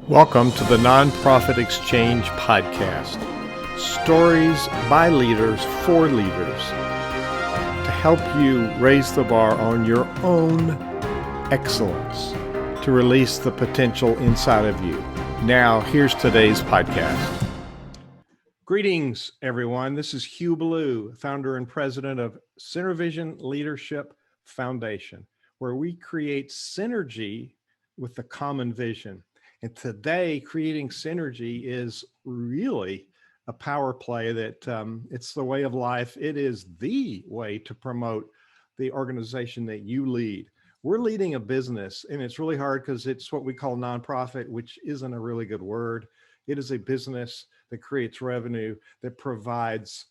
Welcome to the Nonprofit Exchange Podcast. Stories by leaders for leaders to help you raise the bar on your own excellence, to release the potential inside of you. Now, here's today's podcast. Greetings, everyone. This is Hugh Ballou, founder and president of Center Vision Leadership Foundation, where we create synergy with the common vision. And today, creating synergy is really a power play that it's the way of life. It is the way to promote the organization that you lead. We're leading a business, and it's really hard because it's what we call nonprofit, which isn't a really good word. It is a business that creates revenue, that provides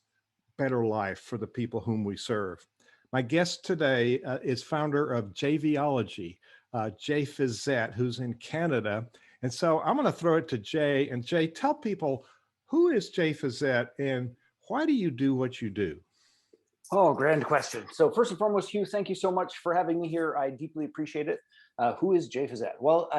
better life for the people whom we serve. My guest today is founder of JVology, Jay Fazette, who's in Canada. And so I'm going to throw it to Jay. And Jay, tell people, who is Jay Fazette and why do you do what you do? Oh, grand question. So first and foremost, Hugh, thank you so much for having me here. I deeply appreciate it. Who is Jay Fazette? Well,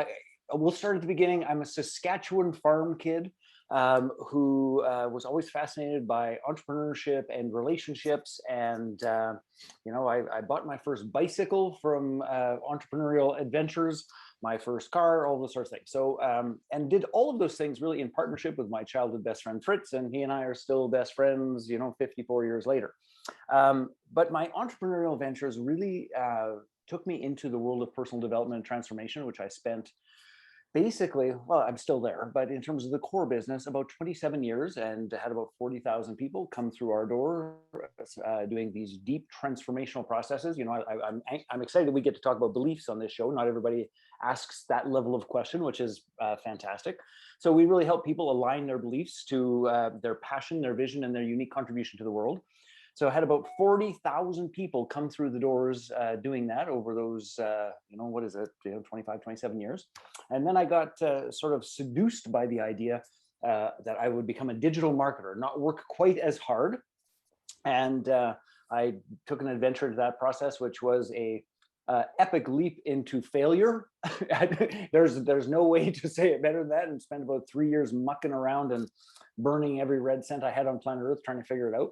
we'll start at the beginning. I'm a Saskatchewan farm kid who was always fascinated by entrepreneurship and relationships. And, I bought my first bicycle from entrepreneurial adventures, my first car, all those sorts of things. So, and did all of those things really in partnership with my childhood best friend, Fritz, and he and I are still best friends, 54 years later. But my entrepreneurial ventures really took me into the world of personal development and transformation, which I spent basically, well, I'm still there, but in terms of the core business, about 27 years, and had about 40,000 people come through our door doing these deep transformational processes. I'm excited we get to talk about beliefs on this show. Not everybody asks that level of question, which is fantastic. So we really help people align their beliefs to their passion, their vision, and their unique contribution to the world. So I had about 40,000 people come through the doors doing that over those, 25, 27 years. And then I got sort of seduced by the idea that I would become a digital marketer, not work quite as hard. And I took an adventure into that process, which was a epic leap into failure. There's no way to say it better than that, and spent about 3 years mucking around and burning every red cent I had on planet Earth trying to figure it out.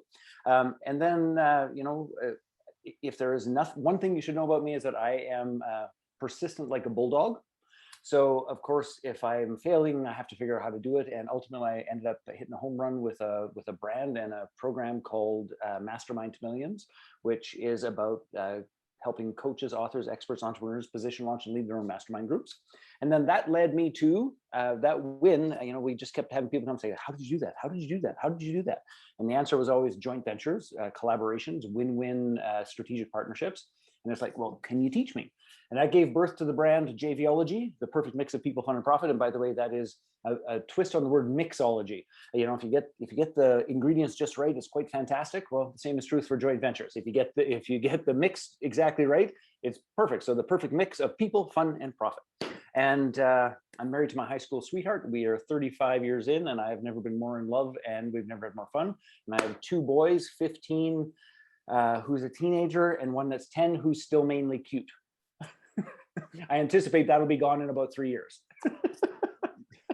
And then, if there is one thing you should know about me is that I am persistent like a bulldog. So, of course, if I'm failing, I have to figure out how to do it. And ultimately, I ended up hitting a home run with a brand and a program called Mastermind to Millions, which is about helping coaches, authors, experts, entrepreneurs position, launch, and lead their own mastermind groups. And then that led me to that win. We just kept having people come say, how did you do that? How did you do that? How did you do that? And the answer was always joint ventures, collaborations, win-win strategic partnerships. And it's like, well, can you teach me? And that gave birth to the brand JVology, the perfect mix of people, fun, and profit. And by the way, that is a twist on the word mixology. If you get the ingredients just right, it's quite fantastic. Well, the same is true for joint ventures. If you get the mix exactly right, it's perfect. So the perfect mix of people, fun, and profit. And I'm married to my high school sweetheart. We are 35 years in, and I have never been more in love, and we've never had more fun. And I have two boys, 15, who's a teenager, and one that's 10, who's still mainly cute. I anticipate that'll be gone in about 3 years.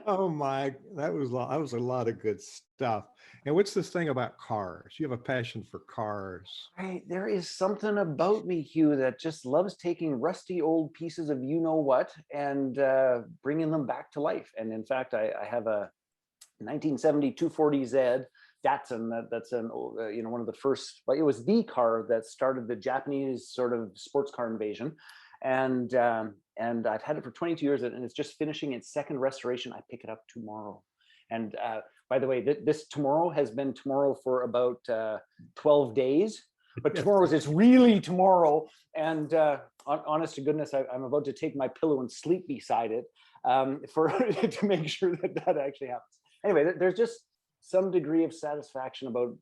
Oh my, that was a lot of good stuff. And what's this thing about cars? You have a passion for cars. Right. There is something about me, Hugh, that just loves taking rusty old pieces of you-know-what and bringing them back to life. And in fact, I have a 1970 240Z Datsun. That's an old, one of the first, but it was the car that started the Japanese sort of sports car invasion. And I've had it for 22 years, and it's just finishing its second restoration. I pick it up tomorrow. And by the way, this tomorrow has been tomorrow for about 12 days, but it's really tomorrow. And honest to goodness, I'm about to take my pillow and sleep beside it to make sure that actually happens. Anyway, there's just some degree of satisfaction about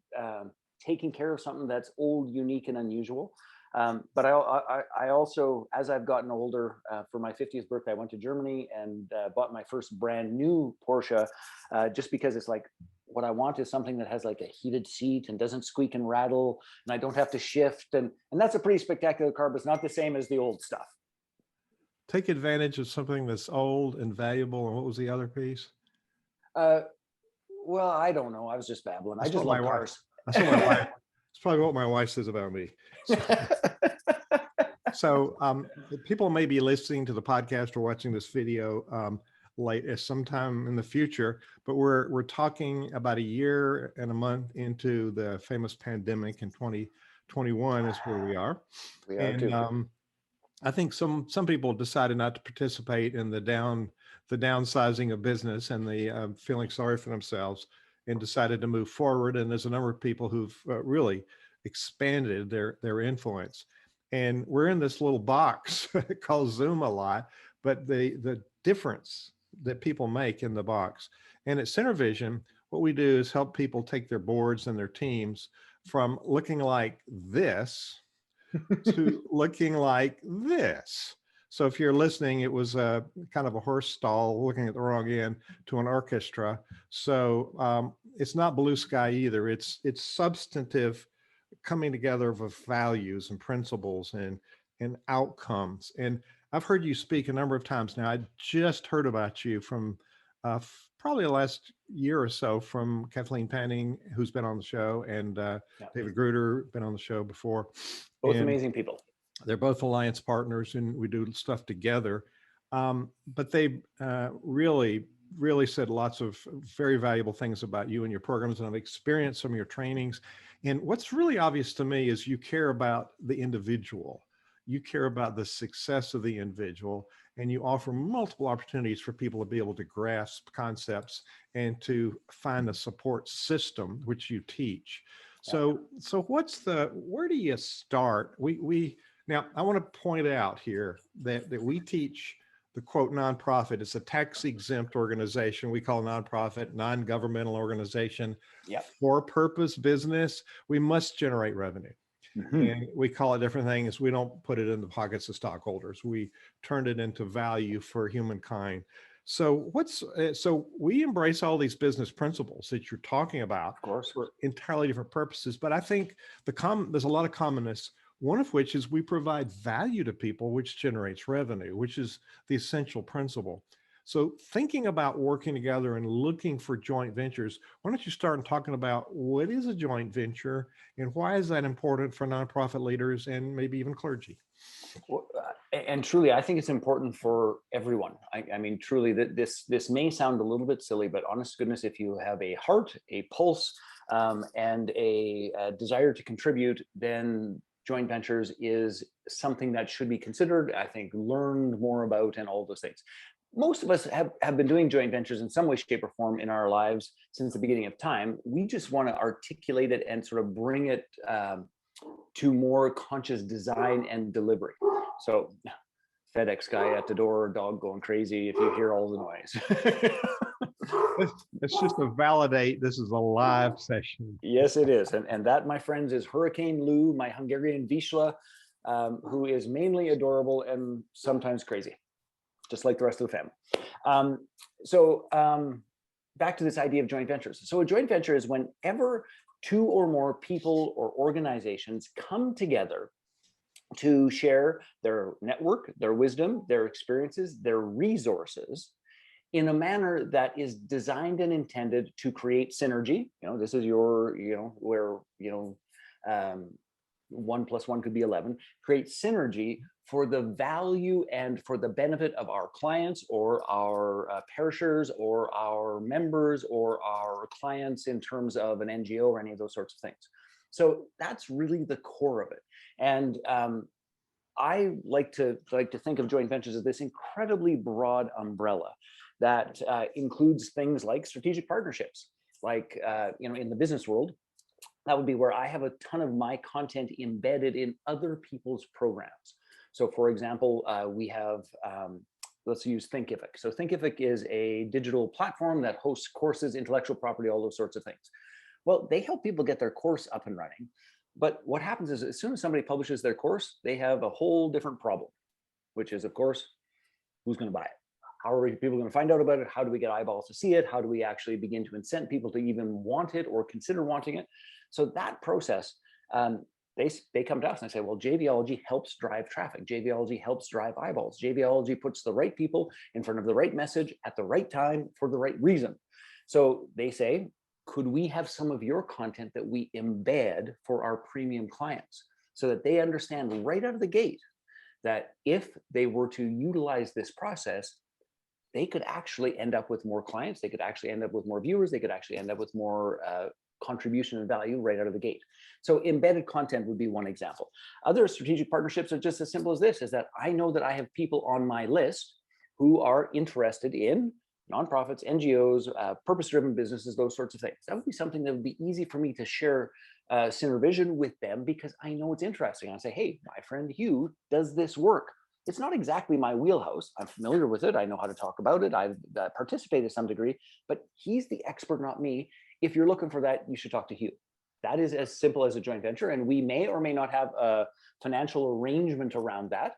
taking care of something that's old, unique, and unusual. But I also, as I've gotten older, for my 50th birthday, I went to Germany and bought my first brand new Porsche, just because it's like, what I want is something that has like a heated seat and doesn't squeak and rattle, and I don't have to shift. And that's a pretty spectacular car, but it's not the same as the old stuff. take advantage of something that's old and valuable. And what was the other piece? Well, I don't know. I was just babbling. I That's just what my love wife. cars. That's what my wife. It's probably what my wife says about me. So people may be listening to the podcast or watching this video late as sometime in the future, but we're talking about a year and a month into the famous pandemic in 2021 is where we are. We are And too. I think some people decided not to participate in the downsizing of business and the feeling sorry for themselves and decided to move forward. And there's a number of people who've really expanded their influence. And we're in this little box called Zoom a lot, but the difference that people make in the box. And at Center Vision, what we do is help people take their boards and their teams from looking like this to looking like this. So if you're listening, it was a kind of a horse stall looking at the wrong end to an orchestra. So it's not blue sky either. It's substantive coming together of values and principles and outcomes. And I've heard you speak a number of times now. I just heard about you from probably the last year or so from Kathleen Panning, who's been on the show, and David Gruder, been on the show before. Both And amazing people. they're both alliance partners and we do stuff together. But they really said lots of very valuable things about you and your programs, and I've experienced some of your trainings. And what's really obvious to me is you care about the individual. You care about the success of the individual, and you offer multiple opportunities for people to be able to grasp concepts and to find a support system, which you teach. So where do you start? Now, I want to point out here that we teach the quote nonprofit. It's a tax exempt organization. We call nonprofit, non-governmental organization, for purpose business. We must generate revenue. And we call it different things. We don't put it in the pockets of stockholders. We turn it into value for humankind. So so we embrace all these business principles that you're talking about, Of course, for entirely different purposes. But I think there's a lot of commonness. One of which is we provide value to people, which generates revenue, which is the essential principle. So thinking about working together and looking for joint ventures, why don't you start talking about what is a joint venture and why is that important for nonprofit leaders and maybe even clergy? Well, and truly, I think it's important for everyone. I mean, truly, that this may sound a little bit silly, but honest to goodness, if you have a heart, a pulse, and a desire to contribute, then joint ventures is something that should be considered, I think, learned more about, and all those things. Most of us have been doing joint ventures in some way, shape, or form in our lives since the beginning of time. We just want to articulate it and sort of bring it to more conscious design and delivery. So FedEx guy at the door, dog going crazy if you hear all the noise. It's just to validate this is a live session. Yes, it is. And that, my friends, is Hurricane Lou, my Hungarian Vizsla, who is mainly adorable and sometimes crazy, just like the rest of the family. Back to this idea of joint ventures. So a joint venture is whenever two or more people or organizations come together to share their network, their wisdom, their experiences, their resources in a manner that is designed and intended to create synergy. This is where 1 + 1 could be 11, create synergy for the value and for the benefit of our clients or our perishers or our members or our clients in terms of an NGO or any of those sorts of things. So that's really the core of it. And I like to think of joint ventures as this incredibly broad umbrella that includes things like strategic partnerships, like in the business world. That would be where I have a ton of my content embedded in other people's programs. So for example, we have, let's use Thinkific. So Thinkific is a digital platform that hosts courses, intellectual property, all those sorts of things. Well, they help people get their course up and running. But what happens is as soon as somebody publishes their course, they have a whole different problem, which is, of course, who's going to buy it? How are people going to find out about it? How do we get eyeballs to see it? How do we actually begin to incent people to even want it or consider wanting it? So that process they come to us and they say, well, JVology helps drive traffic. JVology helps drive eyeballs. JVology puts the right people in front of the right message at the right time for the right reason. So they say, could we have some of your content that we embed for our premium clients so that they understand right out of the gate that if they were to utilize this process, they could actually end up with more clients, they could actually end up with more viewers, they could actually end up with more contribution and value right out of the gate. So embedded content would be one example. Other strategic partnerships are just as simple as this, is that I know that I have people on my list who are interested in nonprofits, NGOs, purpose-driven businesses, those sorts of things. That would be something that would be easy for me to share Synervision with them because I know it's interesting. I say, hey, my friend Hugh does this work. It's not exactly my wheelhouse. I'm familiar with it. I know how to talk about it. I've participated to some degree, but he's the expert, not me. If you're looking for that, you should talk to Hugh. That is as simple as a joint venture, and we may or may not have a financial arrangement around that.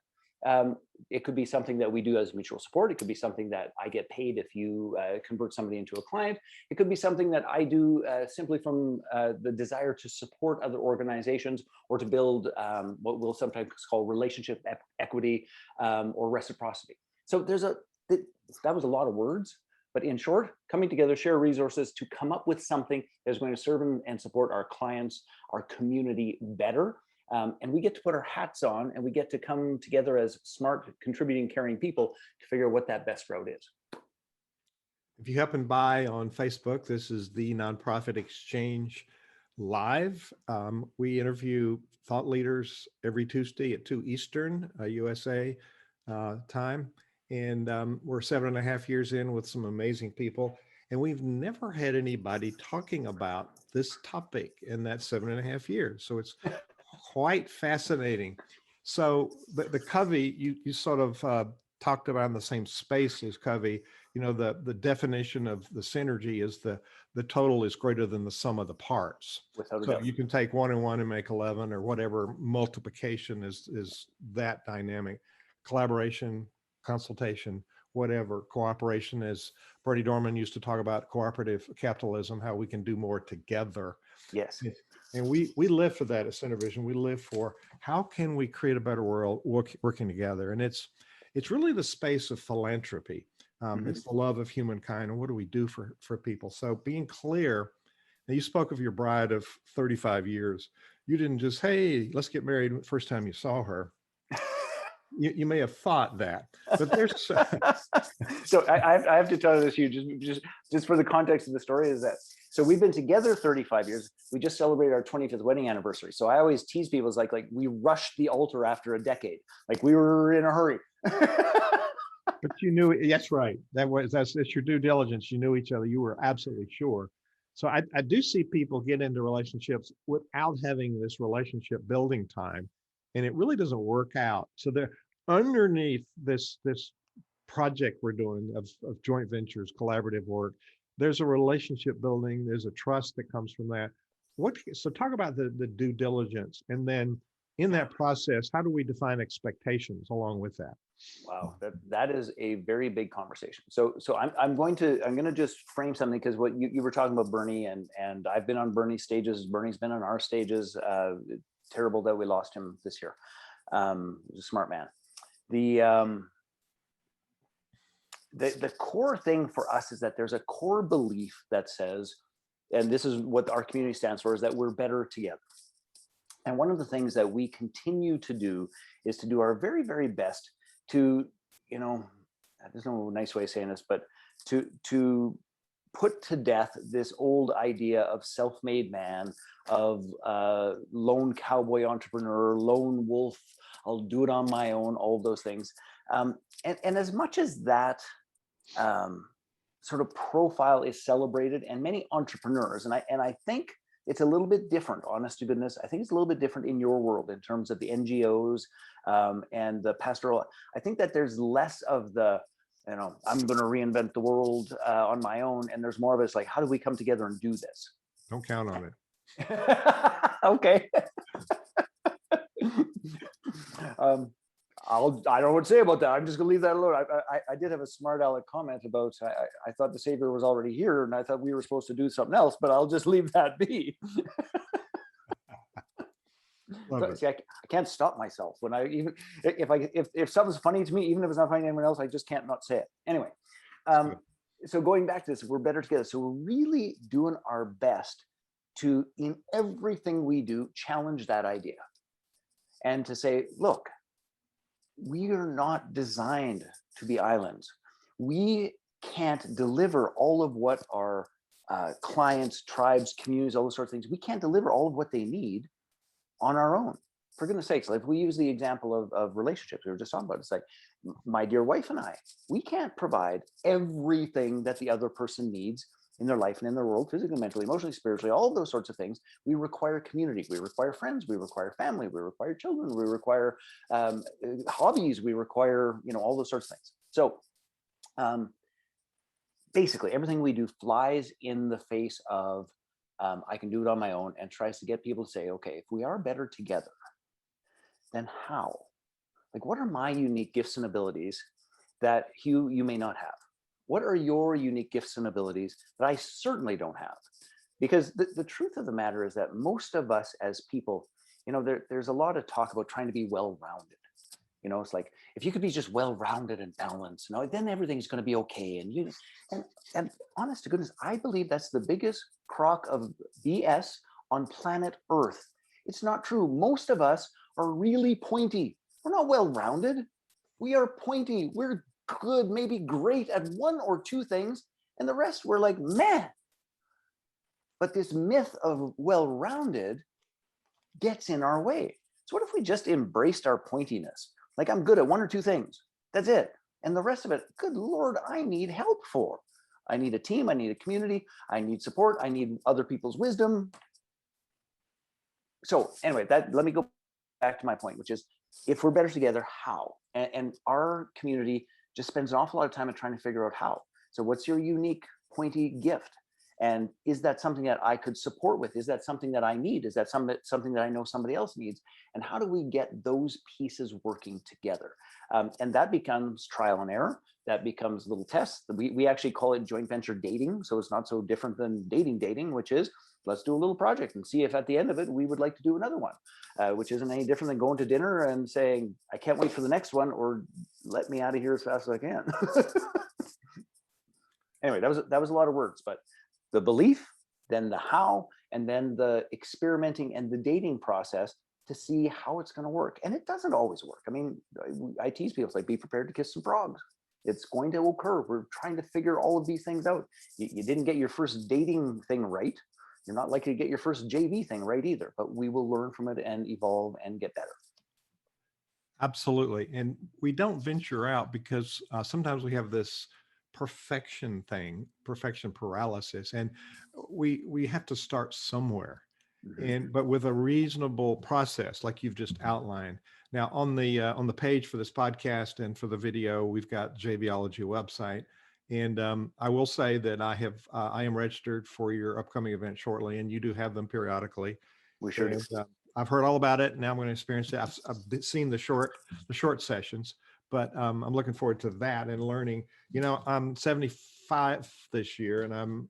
It could be something that we do as mutual support. It could be something that I get paid if you convert somebody into a client. It could be something that I do simply from the desire to support other organizations or to build what we'll sometimes call relationship equity or reciprocity. So that was a lot of words, but in short, coming together, share resources to come up with something that's going to serve and support our clients, our community better. And we get to put our hats on and we get to come together as smart, contributing, caring people to figure out what that best route is. If you happen by on Facebook, this is the Nonprofit Exchange Live. We interview thought leaders every Tuesday at 2 Eastern USA time. And we're 7.5 years in with some amazing people. And we've never had anybody talking about this topic in that 7.5 years. So it's quite fascinating. So the Covey, you sort of talked about in the same space as Covey. You know, the definition of the synergy is the total is greater than the sum of the parts. Without a So doubt. you can take 1 and 1 and make 11, or whatever multiplication is that dynamic. Collaboration, consultation, whatever, cooperation, as Bertie Dorman used to talk about cooperative capitalism, how we can do more together. Yes. And we live for that at Synervision. We live for how can we create a better world working together. And it's really the space of philanthropy. It's the love of humankind. And what do we do for people? So being clear, now you spoke of your bride of 35 years. You didn't just, hey, let's get married the first time you saw her. You may have thought that, but there's so I have to tell you this, just for the context of the story, is that so we've been together 35 years. We just celebrated our 25th wedding anniversary. So I always tease people, it's like we rushed the altar after a decade, like we were in a hurry. But you knew, that's right. That's your due diligence. You knew each other. You were absolutely sure. So I do see people get into relationships without having this relationship building time, and it really doesn't work out. So they're underneath this project we're doing of joint ventures, collaborative work. There's a relationship building. There's a trust that comes from that. So talk about the due diligence, and then in that process, how do we define expectations along with that? Wow, that is a very big conversation. So I'm going to just frame something, because what you were talking about Bernie, and I've been on Bernie's stages. Bernie's been on our stages. Terrible that we lost him this year. He's a smart man. The core thing for us is that there's a core belief that says, and this is what our community stands for, is that we're better together. And one of the things that we continue to do is to do our very, very best to, there's no nice way of saying this, but to put to death this old idea of self-made man, of lone cowboy entrepreneur, lone wolf, I'll do it on my own, all of those things. And as much as that sort of profile is celebrated, and many entrepreneurs, and I think it's a little bit different, honest to goodness. I think it's a little bit different in your world in terms of the NGOs and the pastoral. I think that there's less of the, I'm going to reinvent the world on my own. And there's more of it's like, how do we come together and do this? Don't count on it. Okay. I don't know what to say about that. I'm just gonna leave that alone. I did have a smart aleck comment about, I thought the Savior was already here, and I thought we were supposed to do something else, but I'll just leave that be. Love it. See, I can't stop myself when I even if something's funny to me, even if it's not funny to anyone else, I just can't not say it. Anyway, so going back to this, we're better together. So we're really doing our best to, in everything we do, challenge that idea and to say, look, we are not designed to be islands. We can't deliver all of what our clients, tribes, communities, all those sorts of things. We can't deliver all of what they need on our own. For goodness sakes, like if we use the example of relationships we were just talking about, it's like my dear wife and I, we can't provide everything that the other person needs in their life and in their world, physically, mentally, emotionally, spiritually, all of those sorts of things. We require community, we require friends, we require family, we require children, we require hobbies, we require, all those sorts of things. So basically everything we do flies in the face of I can do it on my own, and tries to get people to say, okay, if we are better together, then how? Like, what are my unique gifts and abilities that you may not have? What are your unique gifts and abilities that I certainly don't have? Because the truth of the matter is that most of us as people, there's a lot of talk about trying to be well-rounded. It's like, if you could be just well-rounded and balanced, then everything's going to be okay. And honest to goodness, I believe that's the biggest crock of BS on planet Earth. It's not true. Most of us are really pointy. We're not well-rounded. We are pointy. We're good, maybe great at one or two things, and the rest we're like, meh. But this myth of well-rounded gets in our way. So what if we just embraced our pointiness? Like, I'm good at one or two things. That's it. And the rest of it, good Lord, I need help for. I need a team. I need a community. I need support. I need other people's wisdom. So anyway, let me go back to my point, which is, if we're better together, how? And our community just spends an awful lot of time trying to figure out how. So what's your unique pointy gift? And is that something that I could support with? Is that something that I need? Is that something that I know somebody else needs? And how do we get those pieces working together? And that becomes trial and error. That becomes little tests. We actually call it joint venture dating. So it's not so different than dating, which is, let's do a little project and see if at the end of it, we would like to do another one, which isn't any different than going to dinner and saying, I can't wait for the next one, or let me out of here as fast as I can. Anyway, that was a lot of words, but the belief, then the how, and then the experimenting and the dating process to see how it's going to work. And it doesn't always work. I mean, I tease people, it's like, be prepared to kiss some frogs. It's going to occur. We're trying to figure all of these things out. You didn't get your first dating thing right. You're not likely to get your first JV thing right either, but we will learn from it and evolve and get better. Absolutely. And we don't venture out because sometimes we have this perfection paralysis, and we have to start somewhere. But with a reasonable process, like you've just outlined. Now on the page for this podcast and for the video, we've got JVology website. And I will say that I am registered for your upcoming event shortly, and you do have them periodically. We sure do. I've heard all about it. Now I'm going to experience it. I've seen the short sessions, but I'm looking forward to that and learning. I'm 75 this year, and I'm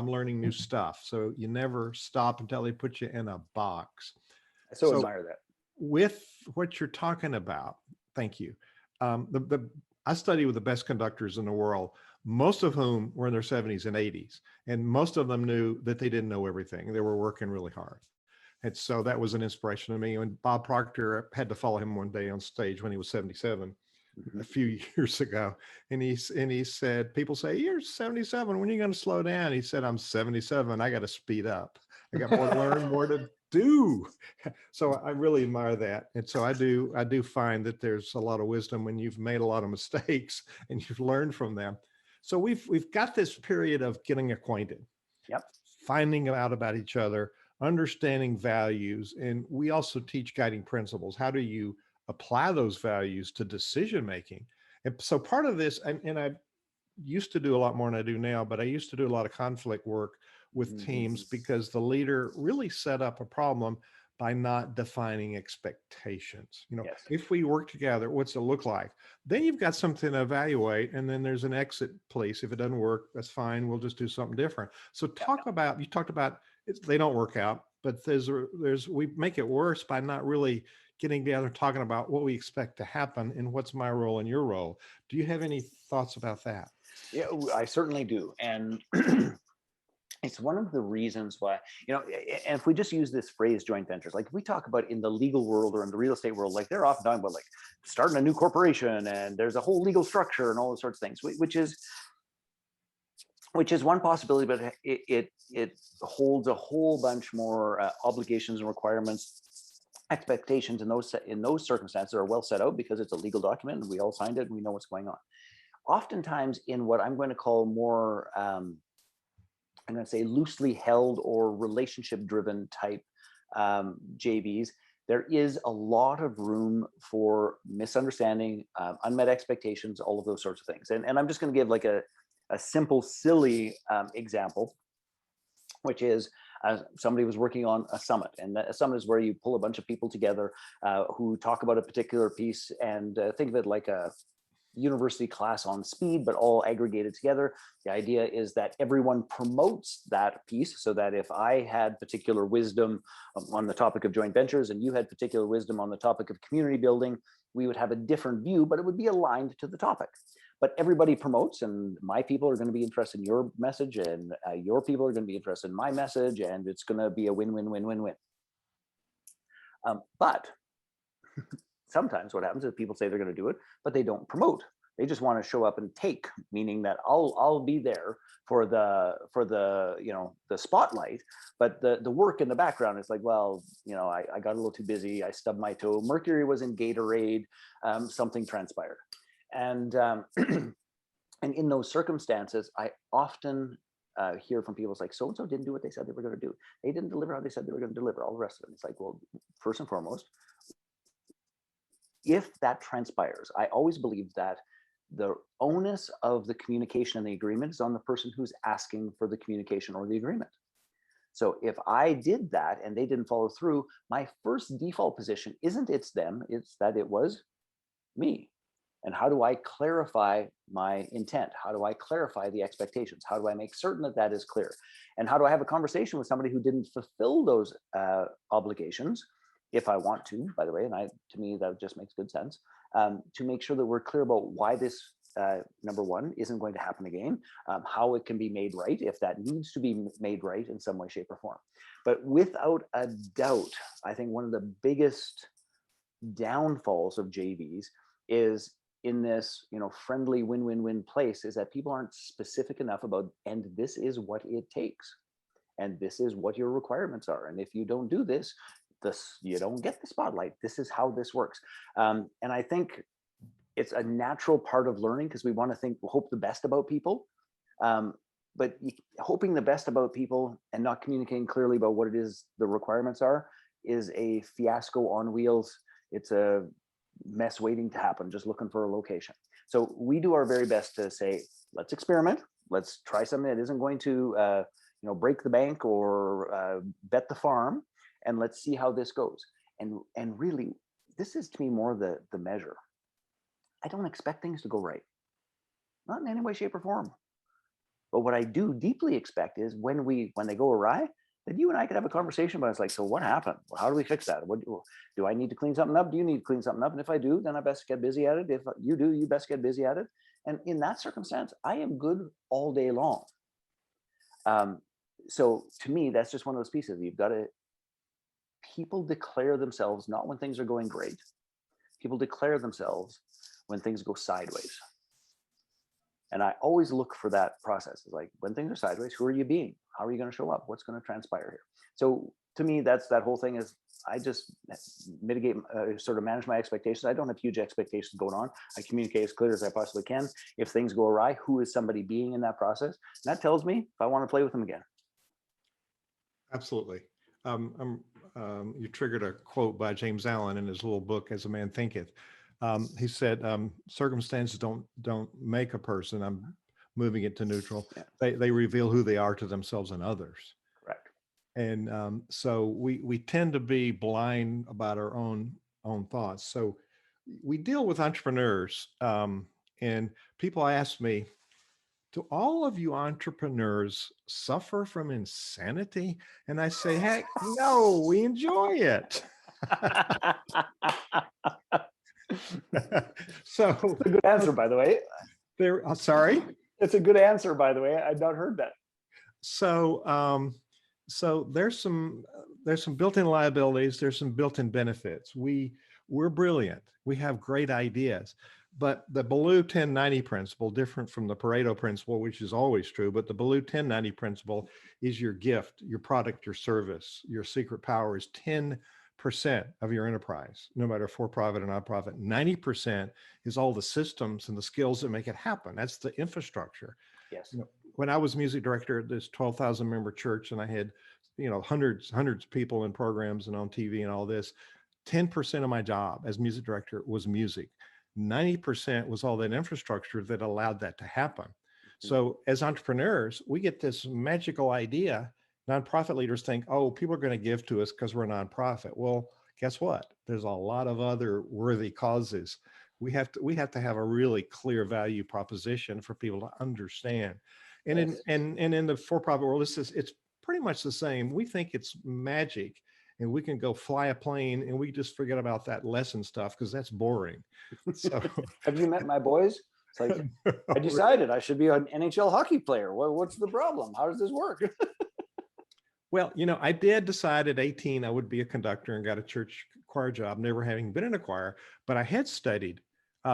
learning new stuff. So you never stop until they put you in a box. I so admire that. With what you're talking about, thank you. I study with the best conductors in the world, most of whom were in their 70s and 80s, and most of them knew that they didn't know everything. They were working really hard. And so that was an inspiration to me. And Bob Proctor, had to follow him one day on stage when he was 77 a few years ago. And he said, people say, you're 77, when are you going to slow down? He said, I'm 77. I got to speed up. I got more to learn, more to do. So I really admire that. And so I do find that there's a lot of wisdom when you've made a lot of mistakes and you've learned from them. So we've got this period of getting acquainted, finding out about each other, understanding values. And we also teach guiding principles. How do you apply those values to decision making? And so part of this, and I used to do a lot more than I do now, but I used to do a lot of conflict work with teams because the leader really set up a problem by not defining expectations. If we work together, what's it look like? Then you've got something to evaluate, and then there's an exit place. If it doesn't work, that's fine. We'll just do something different. So you talked about, they don't work out, but we make it worse by not really getting together and talking about what we expect to happen and what's my role and your role. Do you have any thoughts about that? Yeah, I certainly do. And it's one of the reasons why, and if we just use this phrase joint ventures, like we talk about in the legal world or in the real estate world, like they're often talking about like starting a new corporation and there's a whole legal structure and all those sorts of things, which is one possibility, but it holds a whole bunch more obligations and requirements, expectations in those circumstances are well set out because it's a legal document and we all signed it and we know what's going on. Oftentimes in what I'm going to call more, I'm going to say loosely held or relationship driven type JVs, there is a lot of room for misunderstanding, unmet expectations, all of those sorts of things. And I'm just going to give like a simple, silly example, which is somebody was working on a summit, and a summit is where you pull a bunch of people together who talk about a particular piece, and think of it like a university class on speed, but all aggregated together. The idea is that everyone promotes that piece, so that if I had particular wisdom on the topic of joint ventures and you had particular wisdom on the topic of community building, we would have a different view, but it would be aligned to the topic. But everybody promotes, and my people are going to be interested in your message, and your people are going to be interested in my message, and it's going to be a win-win-win-win-win. But sometimes what happens is people say they're going to do it, but they don't promote. They just want to show up and take, meaning that I'll be there for the the spotlight, but the work in the background is like, well, I got a little too busy, I stubbed my toe, Mercury was in Gatorade, something transpired. And and in those circumstances, I often hear from people, it's like, so-and-so didn't do what they said they were going to do. They didn't deliver how they said they were going to deliver, all the rest of it. It's like, well, first and foremost, if that transpires, I always believe that the onus of the communication and the agreement is on the person who's asking for the communication or the agreement. So if I did that and they didn't follow through, my first default position isn't it's them, it's that it was me. And how do I clarify my intent? How do I clarify the expectations? How do I make certain that that is clear? And how do I have a conversation with somebody who didn't fulfill those obligations, if I want to, by the way, and to me, that just makes good sense, to make sure that we're clear about why this, number one, isn't going to happen again, how it can be made right, if that needs to be made right in some way, shape, or form. But without a doubt, I think one of the biggest downfalls of JVs is in this friendly win-win-win place, is that people aren't specific enough about, and this is what it takes, and this is what your requirements are, and if you don't do this, you don't get the spotlight. This is how this works. And I think it's a natural part of learning, because we want to hope the best about people, but hoping the best about people and not communicating clearly about what it is the requirements are is a fiasco on wheels. It's a mess waiting to happen, just looking for a location. So we do our very best to say, let's experiment, let's try something that isn't going to break the bank or bet the farm, and let's see how this goes. And really, this is to me more the measure. I don't expect things to go right, not in any way, shape, or form. But what I do deeply expect is when they go awry, that you and I could have a conversation about it. It's like, so what happened? Well, how do we fix that? What do I need to clean something up? Do you need to clean something up? And if I do, then I best get busy at it. If you do, you best get busy at it. And in that circumstance, I am good all day long. So to me, that's just one of those pieces. People declare themselves not when things are going great. People declare themselves when things go sideways. And I always look for that process. It's like, when things are sideways, who are you being? How are you going to show up? What's going to transpire here? So to me, that whole thing is, I just mitigate, sort of manage my expectations. I don't have huge expectations going on. I communicate as clear as I possibly can. If things go awry, who is somebody being in that process? And that tells me if I want to play with them again. Absolutely. You triggered a quote by James Allen in his little book, As a Man Thinketh. He said, circumstances don't make a person. I'm moving it to neutral. Yeah. They reveal who they are to themselves and others. Correct. And so we tend to be blind about our own thoughts. So we deal with entrepreneurs, and people ask me do all of you entrepreneurs suffer from insanity? And I say, heck, no, we enjoy it. So That's a good answer, by the way. Sorry? It's a good answer, by the way. I've not heard that. So, so there's some built-in liabilities. There's some built-in benefits. We're brilliant. We have great ideas, but the Ballou 10-90 principle, different from the Pareto principle, which is always true, but the Ballou 10-90 principle is your gift, your product, your service, your secret power is 10% of your enterprise, no matter for-profit or nonprofit. 90% is all the systems and the skills that make it happen. That's the infrastructure. Yes. When I was music director at this 12,000 member church, and I had, hundreds of people in programs and on TV and all this, 10% of my job as music director was music. 90% was all that infrastructure that allowed that to happen. So as entrepreneurs, we get this magical idea. Nonprofit leaders think, oh, people are going to give to us because we're a nonprofit. Well, guess what? There's a lot of other worthy causes. We have to have a really clear value proposition for people to understand. And Yes. in the for-profit world, it's pretty much the same. We think it's magic and we can go fly a plane and we just forget about that lesson stuff because that's boring. So have you met my boys? It's like, I decided I should be an NHL hockey player. What's the problem? How does this work? Well, I did decide at 18 I would be a conductor and got a church choir job, never having been in a choir, but I had studied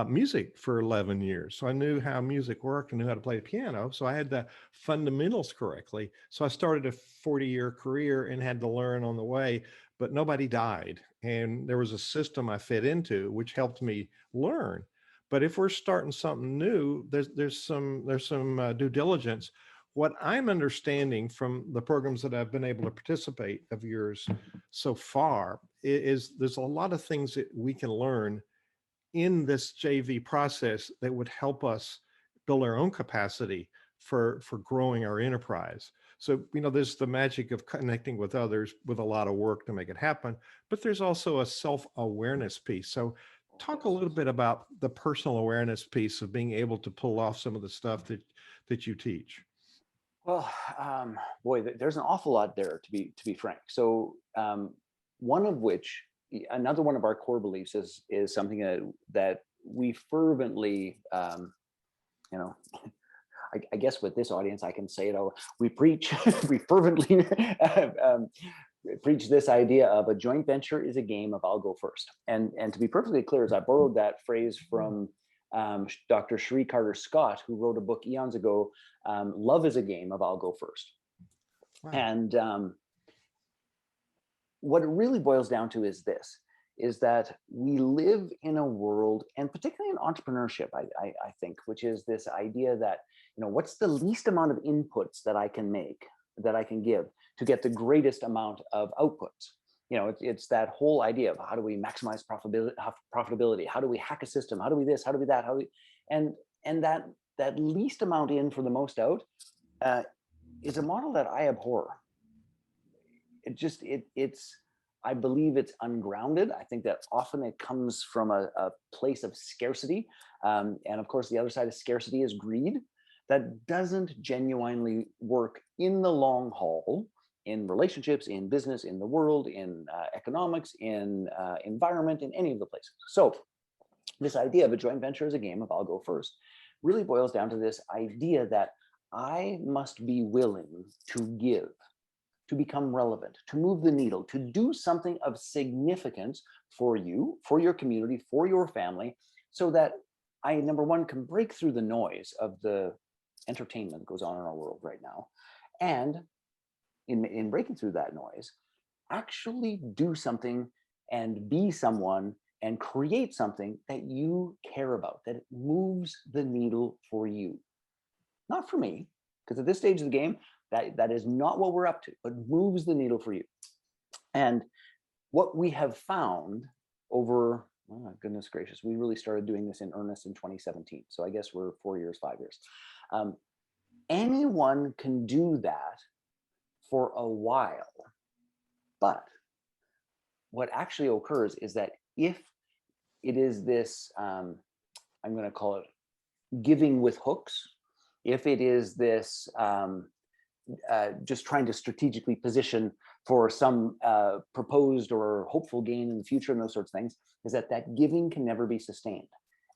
music for 11 years. So I knew how music worked and knew how to play the piano. So I had the fundamentals correctly. So I started a 40-year career and had to learn on the way, but nobody died. And there was a system I fit into, which helped me learn. But if we're starting something new, there's some due diligence. What I'm understanding from the programs that I've been able to participate of yours so far is there's a lot of things that we can learn in this JV process that would help us build our own capacity for growing our enterprise. So, there's the magic of connecting with others with a lot of work to make it happen, but there's also a self-awareness piece. So talk a little bit about the personal awareness piece of being able to pull off some of the stuff that you teach. Well, boy, there's an awful lot there, to be frank. So one of which, another one of our core beliefs is something that we fervently, I guess with this audience, I can say it all. We preach, we fervently preach this idea of a joint venture is a game of I'll go first. And to be perfectly clear, as I borrowed that phrase from Dr. Cherie Carter Scott, who wrote a book eons ago, Love is a Game of I'll Go First. Wow. And what it really boils down to is this, is that we live in a world, and particularly in entrepreneurship, I think, which is this idea that, what's the least amount of inputs that I can make, that I can give to get the greatest amount of outputs. It's that whole idea of how do we maximize profitability? How do we hack a system? How do we this? How do we that? And that least amount in for the most out is a model that I abhor. I believe it's ungrounded. I think that often it comes from a place of scarcity. And of course, the other side of scarcity is greed. That doesn't genuinely work in the long haul, in relationships, in business, in the world, in economics, in environment, in any of the places. So this idea of a joint venture as a game of I'll go first really boils down to this idea that I must be willing to give, to become relevant, to move the needle, to do something of significance for you, for your community, for your family, so that I, number one, can break through the noise of the entertainment that goes on in our world right now. And in breaking through that noise, actually do something and be someone and create something that you care about, that moves the needle for you. Not for me, because at this stage of the game, that is not what we're up to, but moves the needle for you. And what we have found over, oh goodness gracious, we really started doing this in earnest in 2017. So I guess we're 4 years, 5 years. Anyone can do that for a while, but what actually occurs is that if it is this, I'm going to call it giving with hooks, if it is this just trying to strategically position for some proposed or hopeful gain in the future and those sorts of things, is that that giving can never be sustained.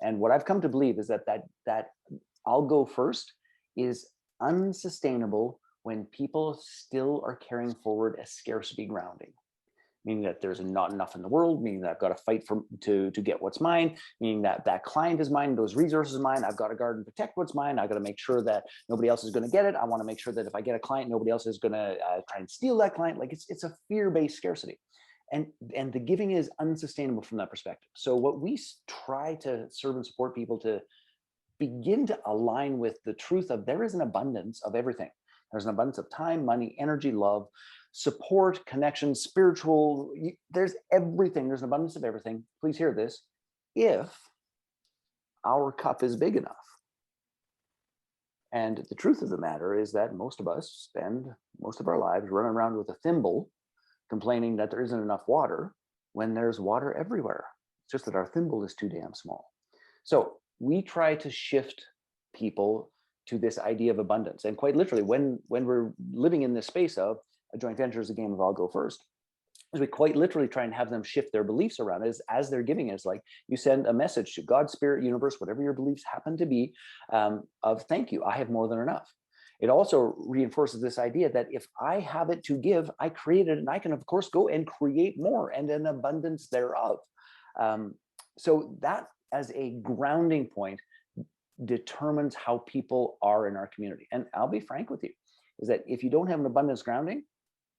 And what I've come to believe is that I'll go first is unsustainable when people still are carrying forward a scarcity grounding, meaning that there's not enough in the world, meaning that I've got to fight to get what's mine, meaning that that client is mine, those resources are mine, I've got to guard and protect what's mine, I've got to make sure that nobody else is going to get it, I want to make sure that if I get a client, nobody else is going to try and steal that client. Like it's a fear-based scarcity. And the giving is unsustainable from that perspective. So what we try to serve and support people to begin to align with the truth of there is an abundance of everything. There's an abundance of time, money, energy, love, support, connection, spiritual, there's everything. There's an abundance of everything. Please hear this. If our cup is big enough. And the truth of the matter is that most of us spend most of our lives running around with a thimble, complaining that there isn't enough water when there's water everywhere. It's just that our thimble is too damn small. So we try to shift people to this idea of abundance. And quite literally, when we're living in this space of a joint venture is a game of I'll go first, is we quite literally try and have them shift their beliefs around as they're giving. It's like you send a message to God, spirit, universe, whatever your beliefs happen to be, of thank you, I have more than enough. It also reinforces this idea that if I have it to give, I create it, and I can of course go and create more and an abundance thereof. So that as a grounding point determines how people are in our community. And I'll be frank with you, is that if you don't have an abundance grounding,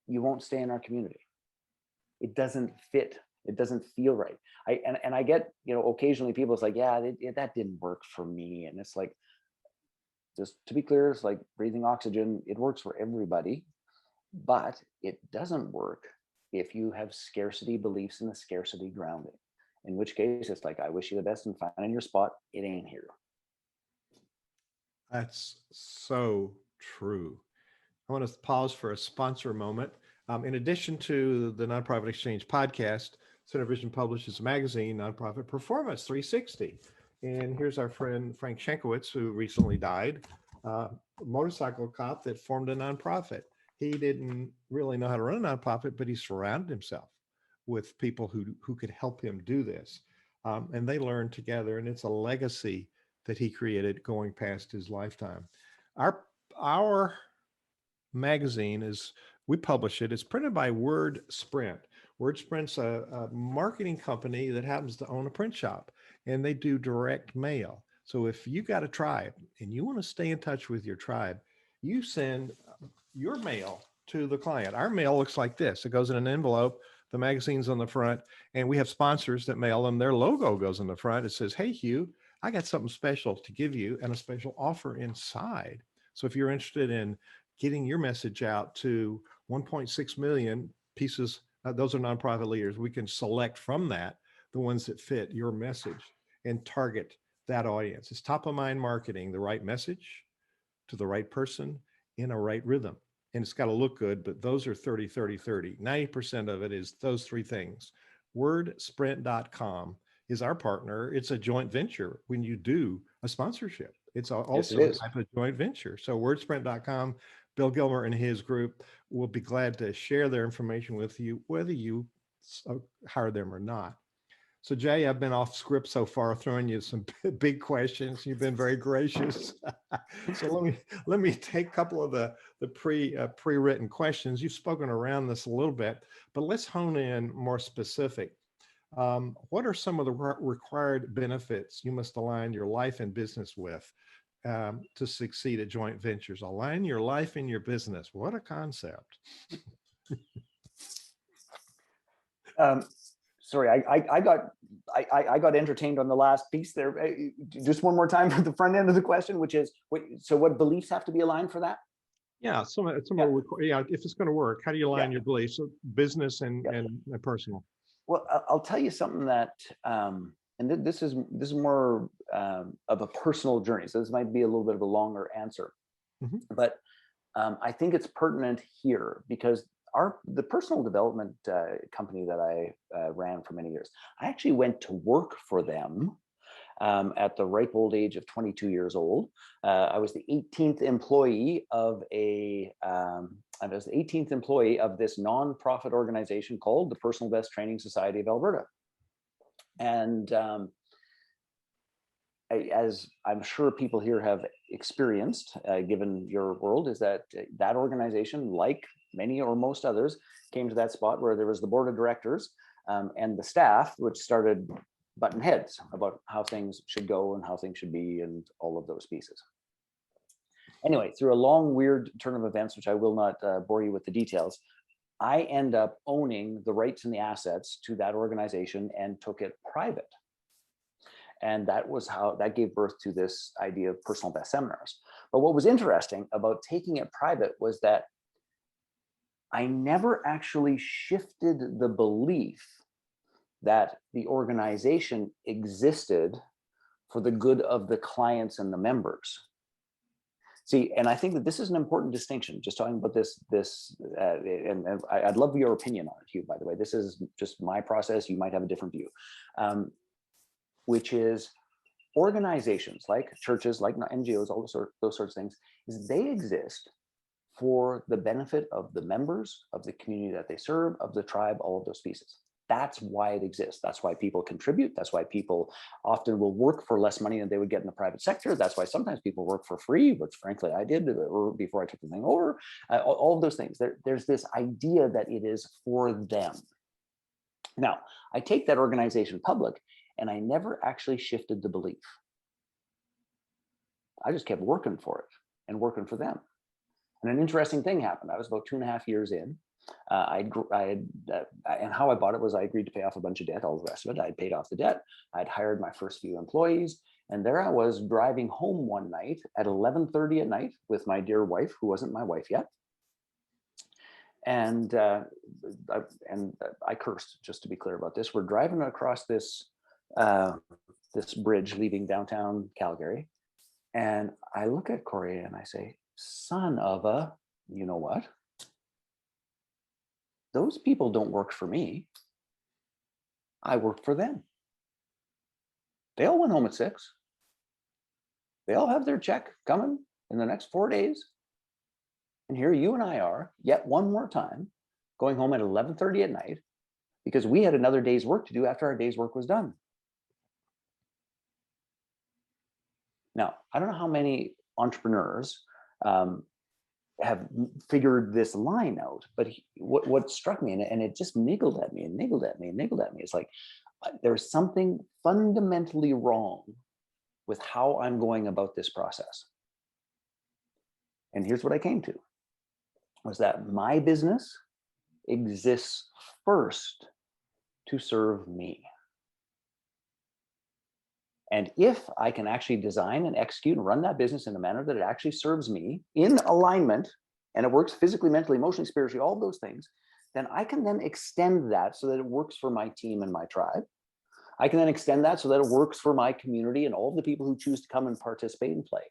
you won't stay in our community. It doesn't fit. It doesn't feel right. I get, occasionally people, it's like, yeah, that didn't work for me. And it's like, just to be clear, it's like breathing oxygen. It works for everybody, but it doesn't work if you have scarcity beliefs and a scarcity grounding, in which case it's like, I wish you the best in finding your spot. It ain't here. That's so true. I want to pause for a sponsor moment. In addition to the Nonprofit Exchange podcast, Center Vision publishes a magazine, Nonprofit Performance 360. And here's our friend Frank Shankowitz, who recently died, a motorcycle cop that formed a nonprofit. He didn't really know how to run a nonprofit, but he surrounded himself with people who could help him do this. And they learned together, and it's a legacy that he created going past his lifetime. Our magazine we publish it. It's printed by WordSprint. WordSprint's a marketing company that happens to own a print shop, and they do direct mail. So if you got a tribe and you want to stay in touch with your tribe, you send your mail to the client. Our mail looks like this. It goes in an envelope. The magazine's on the front, and we have sponsors that mail them. Their logo goes on the front. It says, hey, Hugh, I got something special to give you and a special offer inside. So if you're interested in getting your message out to 1.6 million pieces, those are nonprofit leaders, we can select from that the ones that fit your message and target that audience. It's top of mind marketing, the right message to the right person in a right rhythm. And it's got to look good, but those are 30, 30, 30. 90% of it is those three things. WordSprint.com is our partner. It's a joint venture when you do a sponsorship. It's also a type of joint venture. So WordSprint.com, Bill Gilmer and his group will be glad to share their information with you, whether you hire them or not. So Jay, I've been off script so far, throwing you some big questions. You've been very gracious. So let me take a couple of the pre-written questions. You've spoken around this a little bit, but let's hone in more specific. What are some of the required benefits you must align your life and business with to succeed at joint ventures? Align your life and your business. What a concept. Sorry, I got entertained on the last piece there. Just one more time for the front end of the question, which is, so what beliefs have to be aligned for that? Yeah, if it's going to work, how do you align your beliefs, so business and personal? Well, I'll tell you something that, and this is more of a personal journey. So this might be a little bit of a longer answer, but I think it's pertinent here because the personal development company that I ran for many years, I actually went to work for them at the ripe old age of 22 years old. I was the 18th employee of this nonprofit organization called the Personal Best Training Society of Alberta. And as I'm sure people here have experienced, given your world, is that that organization, like many or most others, came to that spot where there was the board of directors and the staff, which started button heads about how things should go and how things should be and all of those pieces. Anyway, through a long, weird turn of events, which I will not bore you with the details, I end up owning the rights and the assets to that organization and took it private. And that gave birth to this idea of personal best seminars. But what was interesting about taking it private was that I never actually shifted the belief that the organization existed for the good of the clients and the members. See, and I think that this is an important distinction, just talking about this, and I'd love your opinion on it, Hugh, by the way. This is just my process. You might have a different view, which is organizations like churches, like NGOs, all those sorts of things, is they exist for the benefit of the members, of the community that they serve, of the tribe, all of those pieces. That's why it exists. That's why people contribute. That's why people often will work for less money than they would get in the private sector. That's why sometimes people work for free, which frankly I did before I took the thing over. All of those things. There's this idea that it is for them. Now, I take that organization public and I never actually shifted the belief. I just kept working for it and working for them. And an interesting thing happened. I was about 2.5 years in. And how I bought it was I agreed to pay off a bunch of debt, all the rest of it. I'd paid off the debt. I'd hired my first few employees. And there I was driving home one night at 11:30 at night with my dear wife, who wasn't my wife yet. And I cursed, just to be clear about this. We're driving across this bridge leaving downtown Calgary. And I look at Corey and I say, son of a, you know what? Those people don't work for me. I work for them. They all went home at 6. They all have their check coming in the next 4 days. And here you and I are, yet one more time, going home at 11:30 at night because we had another day's work to do after our day's work was done. Now, I don't know how many entrepreneurs have figured this line out, but what struck me, and it just niggled at me and niggled at me and niggled at me, it's like there's something fundamentally wrong with how I'm going about this process. And here's what I came to, was that my business exists first to serve me. And if I can actually design and execute and run that business in a manner that it actually serves me in alignment, and it works physically, mentally, emotionally, spiritually, all those things, then I can then extend that so that it works for my team and my tribe. I can then extend that so that it works for my community and all of the people who choose to come and participate and play.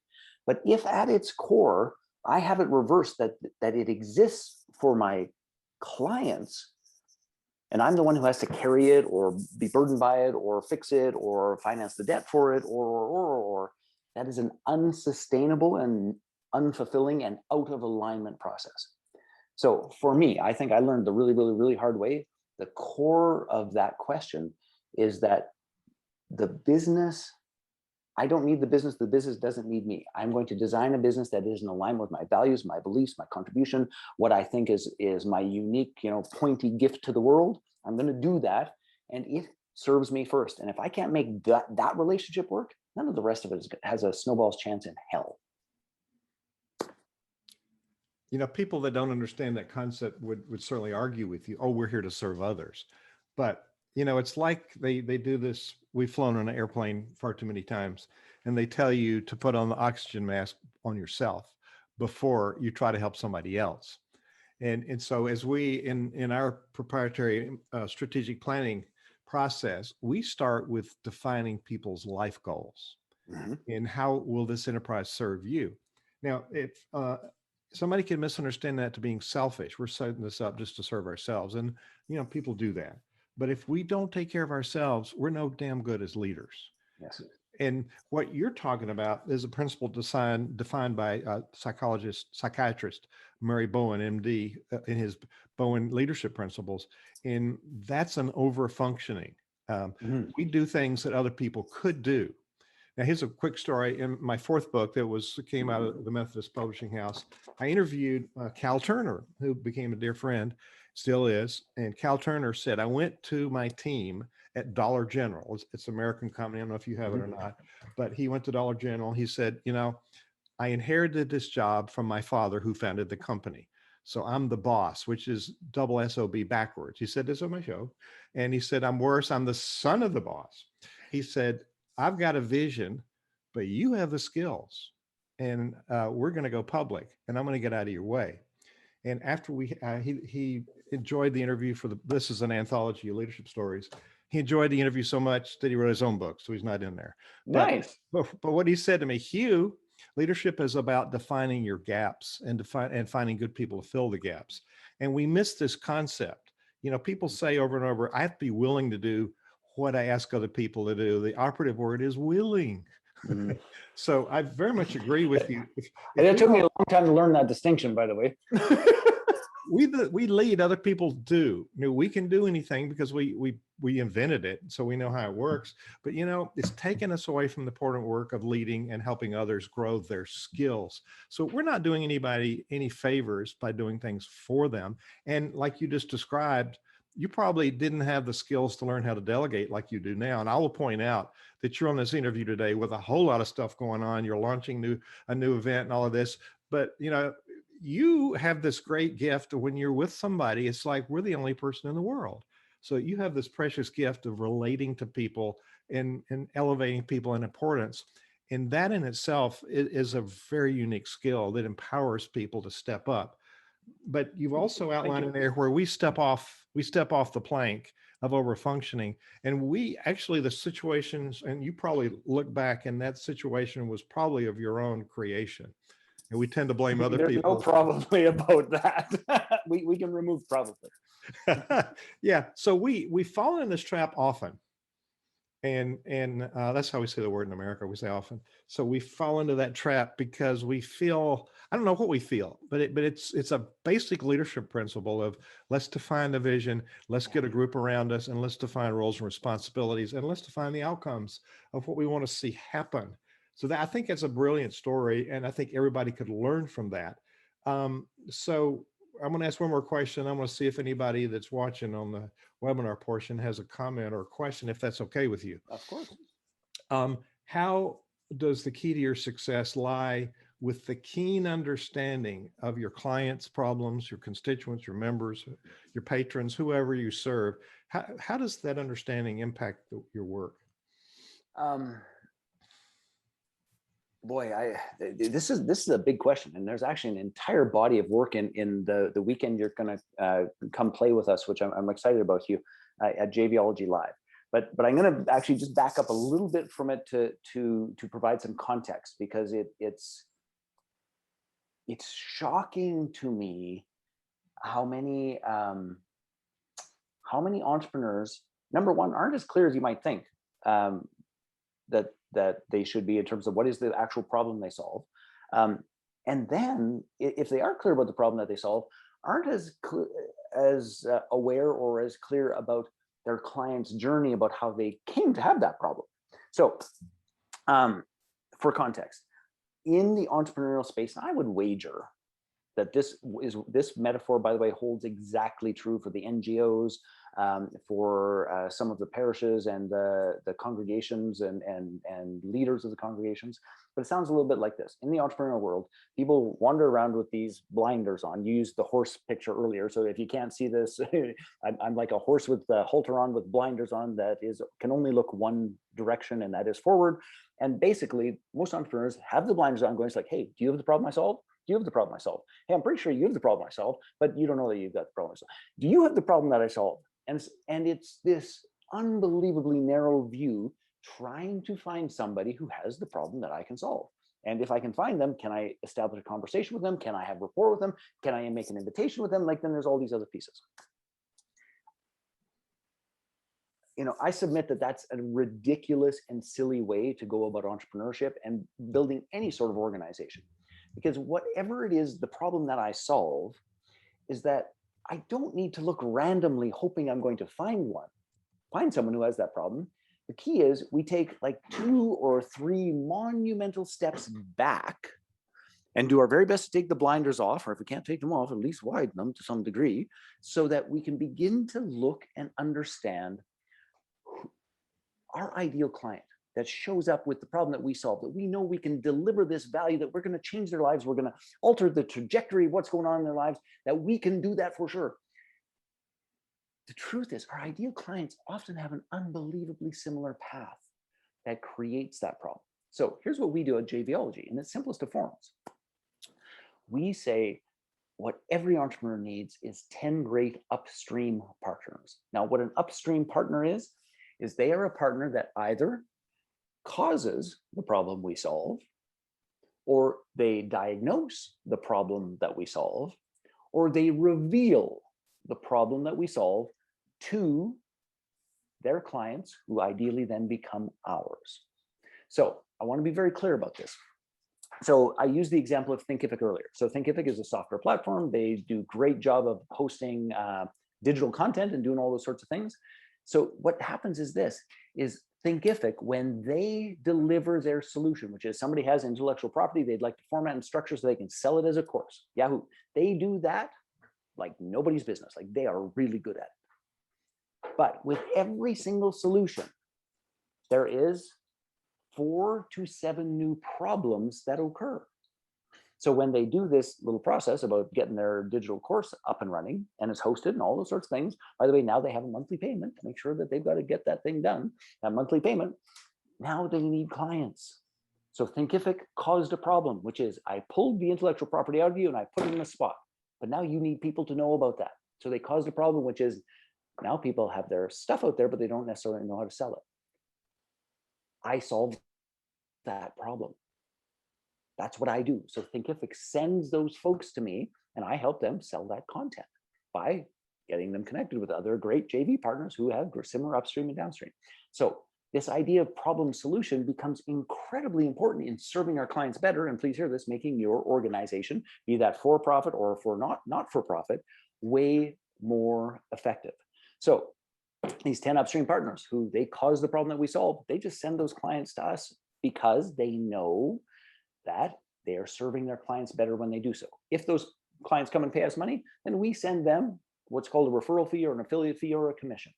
But if at its core, I have it reversed, that it exists for my clients, and I'm the one who has to carry it or be burdened by it or fix it or finance the debt for it, or that is an unsustainable and unfulfilling and out of alignment process. So for me, I think I learned the really, really, really hard way. The core of that question is that the business, I don't need the business doesn't need me. I'm going to design a business that is in alignment with my values, my beliefs, my contribution, what I think is my unique, pointy gift to the world. I'm going to do that, and it serves me first. And if I can't make that relationship work, none of the rest of it has a snowball's chance in hell. People that don't understand that concept would certainly argue with you, oh, we're here to serve others. But it's like they do this. We've flown on an airplane far too many times, and they tell you to put on the oxygen mask on yourself before you try to help somebody else. And so as we, in our proprietary strategic planning process, we start with defining people's life goals. Mm-hmm. And how will this enterprise serve you? Now, if somebody can misunderstand that to being selfish, we're setting this up just to serve ourselves. And, people do that. But if we don't take care of ourselves, we're no damn good as leaders. Yes. And what you're talking about is a principle defined by psychiatrist Murray Bowen, MD, in his Bowen Leadership Principles. And that's an over-functioning. We do things that other people could do. Now, here's a quick story. In my fourth book that came out of the Methodist Publishing House, I interviewed Cal Turner, who became a dear friend, still is. And Cal Turner said, I went to my team at Dollar General. It's an American company. I don't know if you have it or not, but he went to Dollar General. He said, I inherited this job from my father who founded the company. So I'm the boss, which is double SOB backwards. He said this on my show. And he said, I'm worse. I'm the son of the boss. He said, I've got a vision, but you have the skills, and we're going to go public, and I'm going to get out of your way. And after he enjoyed the interview this is an anthology of leadership stories. He enjoyed the interview so much that he wrote his own book, so he's not in there. Nice. But what he said to me, Hugh, leadership is about defining your gaps and finding good people to fill the gaps. And we miss this concept. People say over and over, I have to be willing to do what I ask other people to do. The operative word is willing. So I very much agree with you. It took me a long time to learn that distinction, by the way. We lead, other people do. We can do anything because we invented it, so we know how it works. But it's taken us away from the important work of leading and helping others grow their skills. So we're not doing anybody any favors by doing things for them. And like you just described, you probably didn't have the skills to learn how to delegate like you do now. And I will point out that you're on this interview today with a whole lot of stuff going on. You're launching a new event and all of this, but you have this great gift of when you're with somebody, it's like we're the only person in the world. So you have this precious gift of relating to people and elevating people in importance. And that in itself is a very unique skill that empowers people to step up. But you've also outlined in there where we step off the plank of over-functioning. And the situations, and you probably look back and that situation was probably of your own creation. And we tend to blame other people. No probably about that. we can remove probably. Yeah. So we fall in this trap often. And that's how we say the word in America. We say often. So we fall into that trap because we feel, I don't know what we feel, but it's a basic leadership principle of let's define the vision, let's get a group around us, and let's define roles and responsibilities, and let's define the outcomes of what we want to see happen. So I think it's a brilliant story, and I think everybody could learn from that. So I'm going to ask one more question. I'm going to see if anybody that's watching on the webinar portion has a comment or a question, if that's okay with you. Of course. How does the key to your success lie with the keen understanding of your clients' problems, your constituents, your members, your patrons, whoever you serve? How does that understanding impact your work? Boy, this is a big question, and there's actually an entire body of work in the weekend you're going to come play with us, which I'm excited about, Hugh, at JVology Live. But I'm going to actually just back up a little bit from it to provide some context, because it's shocking to me how many entrepreneurs, number one, aren't as clear as you might think that they should be in terms of what is the actual problem they solve. And then if they are clear about the problem that they solve, aren't as aware or as clear about their client's journey about how they came to have that problem. So for context, in the entrepreneurial space, I would wager that this metaphor, by the way, holds exactly true for the NGOs, for some of the parishes and the congregations and leaders of the congregations. But it sounds a little bit like this. In the entrepreneurial world, people wander around with these blinders on. You used the horse picture earlier. So if you can't see this, I'm like a horse with the halter on with blinders on that can only look one direction, and that is forward. And basically, most entrepreneurs have the blinders on going, it's like, hey, do you have the problem I solved? Do you have the problem I solved? Hey, I'm pretty sure you have the problem I solved, but you don't know that you've got the problem I solved. Do you have the problem that I solved? And it's this unbelievably narrow view trying to find somebody who has the problem that I can solve. And if I can find them, can I establish a conversation with them? Can I have rapport with them? Can I make an invitation with them? Like, then there's all these other pieces. I submit that that's a ridiculous and silly way to go about entrepreneurship and building any sort of organization. Because whatever it is, the problem that I solve is that I don't need to look randomly hoping I'm going to find someone who has that problem. The key is we take like 2 or 3 monumental steps back and do our very best to take the blinders off, or if we can't take them off, at least widen them to some degree, so that we can begin to look and understand our ideal client that shows up with the problem that we solve, that we know we can deliver this value, that we're going to change their lives, we're going to alter the trajectory of what's going on in their lives, that we can do that for sure. The truth is, our ideal clients often have an unbelievably similar path that creates that problem. So here's what we do at JVology in its simplest of forms. We say what every entrepreneur needs is 10 great upstream partners. Now, what an upstream partner is they are a partner that either causes the problem we solve, or they diagnose the problem that we solve, or they reveal the problem that we solve to their clients, who ideally then become ours. So I want to be very clear about this. So I used the example of Thinkific earlier. So Thinkific is a software platform. They do a great job of hosting digital content and doing all those sorts of things. So what happens is Thinkific, when they deliver their solution, which is somebody has intellectual property, they'd like to format and structure so they can sell it as a course. Yahoo! They do that like nobody's business. Like, they are really good at it. But with every single solution, there is 4 to 7 new problems that occur. So when they do this little process about getting their digital course up and running, and it's hosted and all those sorts of things, by the way, now they have a monthly payment to make sure that they've got to get that thing done, that monthly payment. Now they need clients. So Thinkific caused a problem, which is I pulled the intellectual property out of you and I put it in a spot. But now you need people to know about that. So they caused a problem, which is now people have their stuff out there, but they don't necessarily know how to sell it. I solved that problem. That's what I do. So Thinkific sends those folks to me, and I help them sell that content by getting them connected with other great JV partners who have similar upstream and downstream. So this idea of problem solution becomes incredibly important in serving our clients better. And please hear this, making your organization, be that for profit or for not for profit, way more effective. So these 10 upstream partners who they cause the problem that we solve, they just send those clients to us because they know that they are serving their clients better when they do so. If those clients come and pay us money, then we send them what's called a referral fee or an affiliate fee or a commission.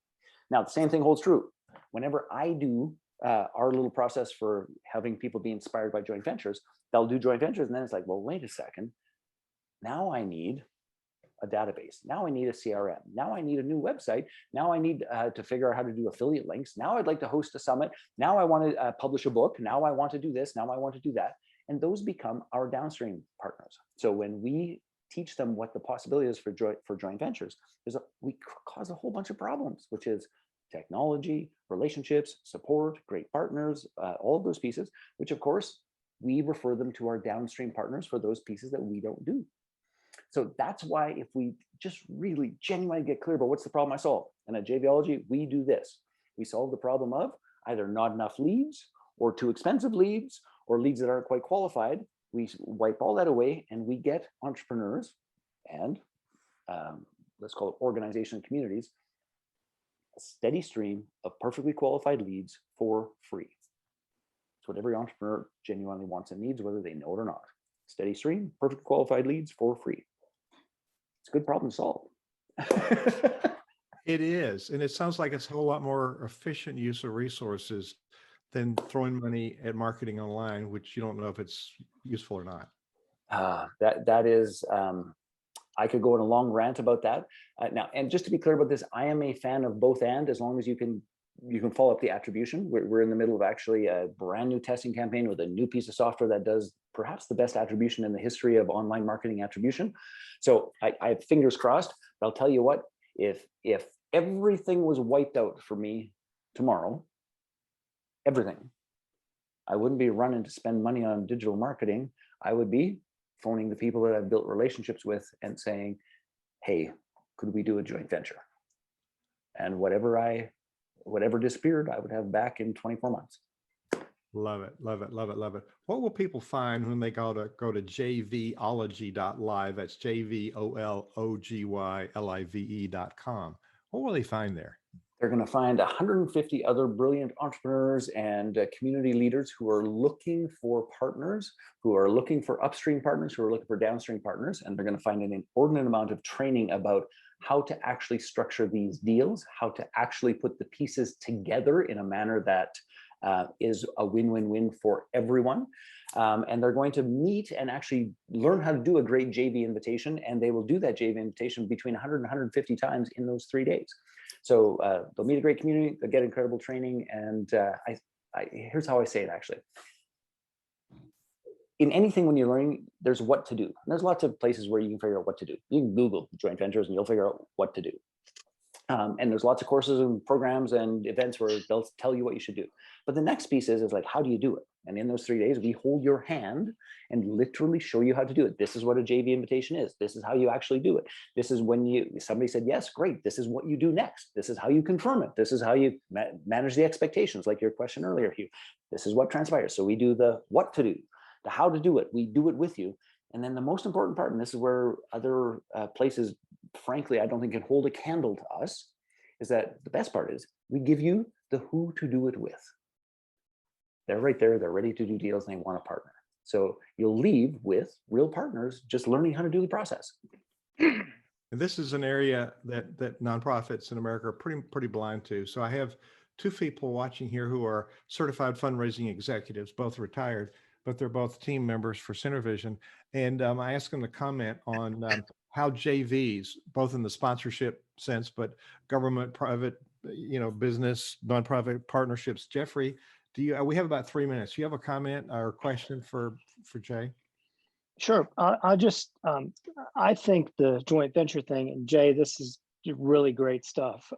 Now, the same thing holds true. Whenever I do our little process for having people be inspired by joint ventures, they'll do joint ventures, and then it's like, well, wait a second. Now I need a database. Now I need a CRM. Now I need a new website. Now I need to figure out how to do affiliate links. Now I'd like to host a summit. Now I want to publish a book. Now I want to do this. Now I want to do that. And those become our downstream partners. So when we teach them what the possibility is for joint ventures, we cause a whole bunch of problems, which is technology, relationships, support, great partners, all of those pieces, which of course, we refer them to our downstream partners for those pieces that we don't do. So that's why if we just really genuinely get clear about what's the problem I solve, and at JVology, we do this. We solve the problem of either not enough leads or too expensive leads or leads that aren't quite qualified. We wipe all that away and we get entrepreneurs and let's call it organization and communities, a steady stream of perfectly qualified leads for free. It's what every entrepreneur genuinely wants and needs, whether they know it or not. Steady stream, perfectly qualified leads for free. It's a good problem to solve. It is. And it sounds like it's a whole lot more efficient use of resources than throwing money at marketing online, which you don't know if it's useful or not. That is, I could go on a long rant about that. Now, and just to be clear about this, I am a fan of both and, as long as you can follow up the attribution. We're in the middle of actually a brand new testing campaign with a new piece of software that does perhaps the best attribution in the history of online marketing attribution. So I have fingers crossed, but I'll tell you what, if everything was wiped out for me tomorrow, everything, I wouldn't be running to spend money on digital marketing. I would be phoning the people that I've built relationships with and saying, hey, could we do a joint venture? And whatever I whatever disappeared, I would have back in 24 months. Love it, love it, love it, love it. What will people find when they go to jvology.live? That's JVologyLive.com. What will they find there? They're going to find 150 other brilliant entrepreneurs and community leaders who are looking for partners, who are looking for upstream partners, who are looking for downstream partners. And they're going to find an inordinate amount of training about how to actually structure these deals, how to actually put the pieces together in a manner that is a win-win-win for everyone. And they're going to meet and actually learn how to do a great JV invitation. And they will do that JV invitation between 100 and 150 times in those 3 days. So they'll meet a great community, they'll get incredible training. And here's how I say it, actually. In anything, when you're learning, there's what to do. And there's lots of places where you can figure out what to do. You can Google joint ventures and you'll figure out what to do. And there's lots of courses and programs and events where they'll tell you what you should do. But the next piece is like, how do you do it? And in those 3 days, we hold your hand and literally show you how to do it. This is what a JV invitation is. This is how you actually do it. This is when somebody said, yes, great. This is what you do next. This is how you confirm it. This is how you manage the expectations, like your question earlier, Hugh. This is what transpires. So we do the what to do, the how to do it. We do it with you. And then the most important part, and this is where other places, frankly, I don't think can hold a candle to us, is that the best part is we give you the who to do it with. They're right there, they're ready to do deals and they want a partner. So you'll leave with real partners just learning how to do the process. And this is an area that nonprofits in America are pretty blind to. So I have two people watching here who are certified fundraising executives, both retired, but they're both team members for CenterVision. And I asked them to comment on how JVs, both in the sponsorship sense, but government, private, business, nonprofit partnerships. Jeffrey, we have about 3 minutes. Do you have a comment or question for Jay? Sure. I think the joint venture thing, and Jay, this is really great stuff,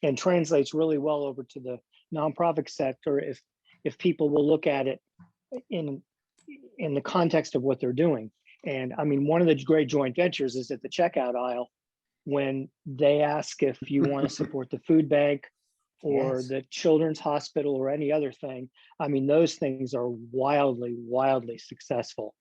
and translates really well over to the nonprofit sector if people will look at it in the context of what they're doing. And I mean, one of the great joint ventures is at the checkout aisle when they ask if you want to support the food bank or Yes. the children's hospital or any other thing. I mean, those things are wildly, wildly successful.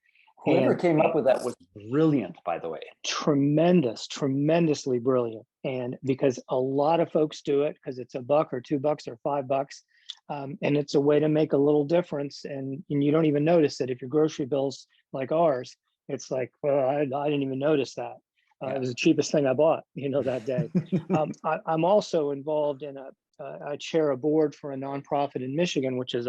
Whoever came up with that was brilliant, by the way. Tremendously brilliant. And because a lot of folks do it because it's $1 or $2 or $5. And it's a way to make a little difference. And you don't even notice it. If your grocery bill's like ours, it's like, well, I didn't even notice that. It was the cheapest thing I bought, that day. I'm also involved in I chair a board for a nonprofit in Michigan, which is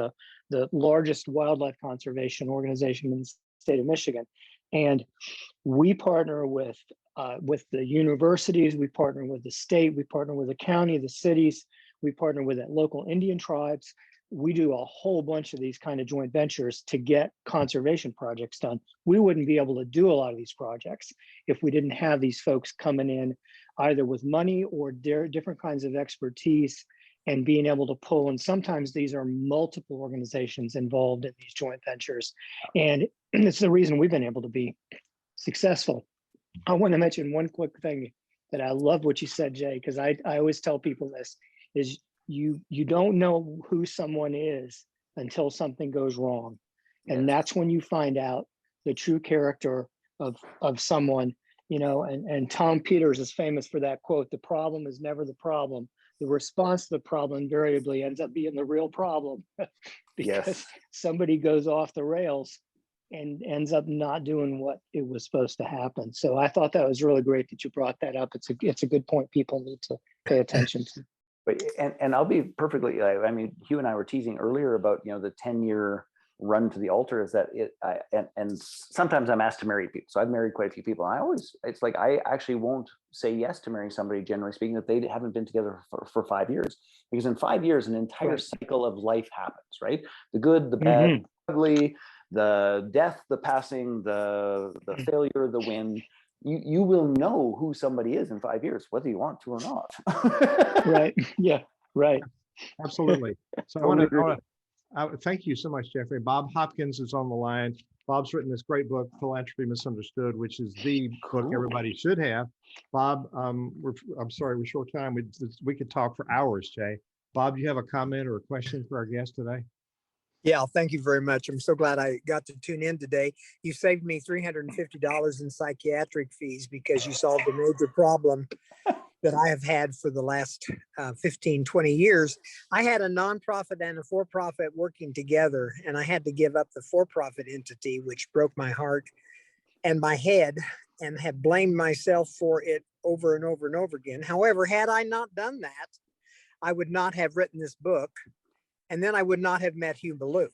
the largest wildlife conservation organization in the state of Michigan. And we partner with the universities, we partner with the state, we partner with the county, the cities, we partner with the local Indian tribes. We do a whole bunch of these kind of joint ventures to get conservation projects done. We wouldn't be able to do a lot of these projects if we didn't have these folks coming in either with money or different kinds of expertise and being able to pull. And sometimes these are multiple organizations involved in these joint ventures. And it's the reason we've been able to be successful. I want to mention one quick thing that I love what you said, Jay, because I always tell people this is you don't know who someone is until something goes wrong. And that's when you find out the true character of someone, and Tom Peters is famous for that quote, the problem is never the problem. The response to the problem invariably ends up being the real problem because somebody goes off the rails and ends up not doing what it was supposed to happen. So I thought that was really great that you brought that up. It's a good point people need to pay attention to. But and I'll be perfectly, I mean, Hugh and I were teasing earlier about, the 10-year run to the altar is that and sometimes I'm asked to marry people. So I've married quite a few people. And it's like, I actually won't say yes to marrying somebody, generally speaking, if they haven't been together for 5 years, because in 5 years, an entire cycle of life happens, right? The good, the bad, the ugly, the death, the passing, the failure, the win. You will know who somebody is in 5 years, whether you want to or not. Right. Yeah. Right. Absolutely. So I want to thank you so much, Jeffrey. Bob Hopkins is on the line. Bob's written this great book, Philanthropy Misunderstood, which is the book everybody should have. Bob, I'm sorry, we're short time. We could talk for hours, Jay. Bob, do you have a comment or a question for our guest today? Yeah, thank you very much. I'm so glad I got to tune in today. You saved me $350 in psychiatric fees because you solved a major problem that I have had for the last 15, 20 years. I had a nonprofit and a for-profit working together, and I had to give up the for-profit entity, which broke my heart and my head, and have blamed myself for it over and over and over again. However, had I not done that, I would not have written this book, and then I would not have met Hugh Ballou.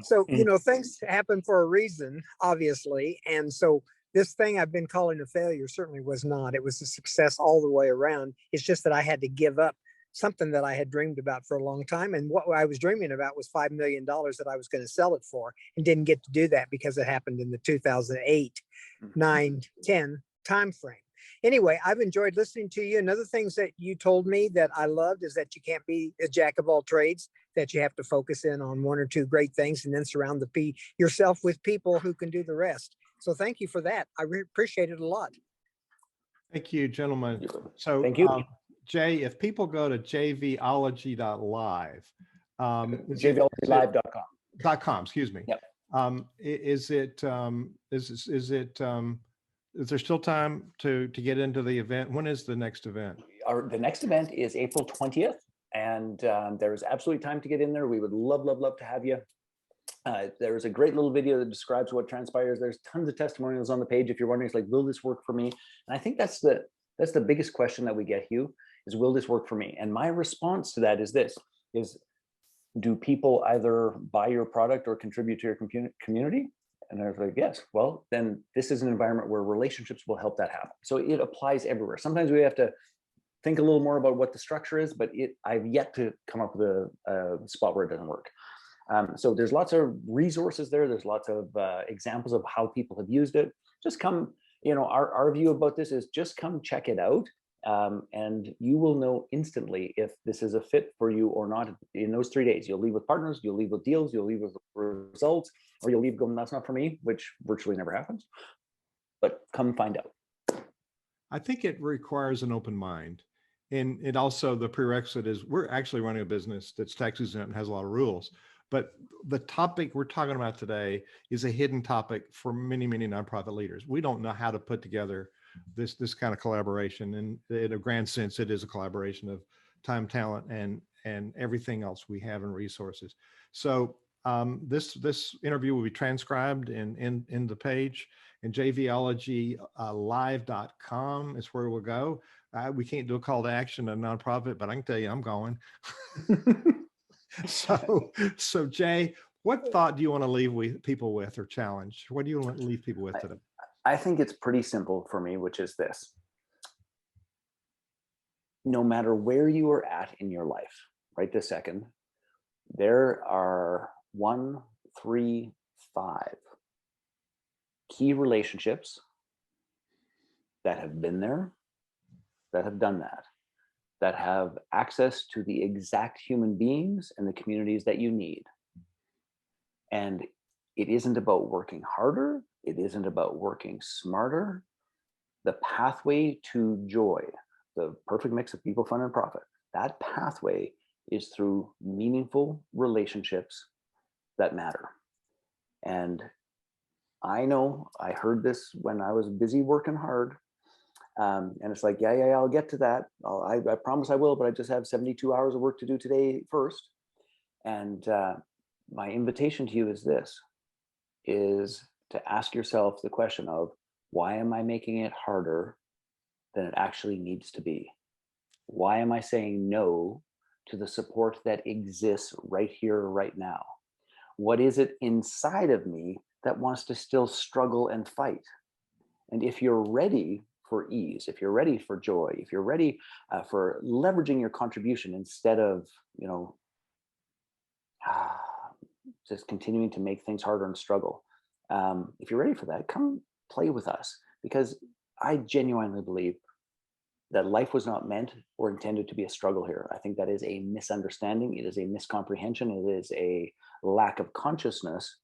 So, things happen for a reason, obviously. And so this thing I've been calling a failure certainly was not. It was a success all the way around. It's just that I had to give up something that I had dreamed about for a long time. And what I was dreaming about was $5 million that I was going to sell it for, and didn't get to do that because it happened in the 2008, 9, 10 timeframe. Anyway, I've enjoyed listening to you. And other things that you told me that I loved is that you can't be a jack of all trades, that you have to focus in on one or two great things and then surround yourself with people who can do the rest. So thank you for that. I appreciate it a lot. Thank you, gentlemen. So Thank you. Jay, if people go to jvology.live, JVologyLive.com. Excuse me. Yep. Is there still time to get into the event? When is the next event? The next event is April 20th, and there is absolutely time to get in there. We would love to have you. There's a great little video that describes what transpires. There's tons of testimonials on the page. If you're wondering, it's like, will this work for me? And I think that's the biggest question that we get, Hugh, is will this work for me? And my response to that is this: do people either buy your product or contribute to your community? And I was like, yes. Well, then this is an environment where relationships will help that happen. So it applies everywhere. Sometimes we have to think a little more about what the structure is, but I've yet to come up with a spot where it doesn't work. So there's lots of resources there. There's lots of examples of how people have used it. Just come, our view about this is just come check it out. And you will know instantly if this is a fit for you or not in those 3 days. You'll leave with partners, you'll leave with deals, you'll leave with results, or you'll leave going, that's not for me, which virtually never happens. But come find out. I think it requires an open mind. And it also, the prerequisite is we're actually running a business that's tax exempt and has a lot of rules. But the topic we're talking about today is a hidden topic for many, many nonprofit leaders. We don't know how to put together this kind of collaboration. And in a grand sense, it is a collaboration of time, talent, and everything else we have in resources. So this interview will be transcribed in the page, and jvologylive.com is where we'll go. We can't do a call to action, a nonprofit, but I can tell you I'm going. So Jay, what thought do you want to leave people with, or challenge? What do you want to leave people with today? I think it's pretty simple for me, which is this: no matter where you are at in your life right this second, there are 1, 3, 5 key relationships that have been there, that have done that have access to the exact human beings and the communities that you need. And it isn't about working harder. It isn't about working smarter. The pathway to joy, the perfect mix of people, fun, and profit, that pathway is through meaningful relationships that matter. And I know I heard this when I was busy working hard. And it's like, yeah, I'll get to that. I promise I will, but I just have 72 hours of work to do today first. And my invitation to you is this, is to ask yourself the question of, why am I making it harder than it actually needs to be? Why am I saying no to the support that exists right here, right now? What is it inside of me that wants to still struggle and fight? And if you're ready for ease, if you're ready for joy, if you're ready for leveraging your contribution instead of, just continuing to make things harder and struggle, if you're ready for that, come play with us, because I genuinely believe that life was not meant or intended to be a struggle here. I think that is a misunderstanding. It is a miscomprehension. It is a lack of consciousness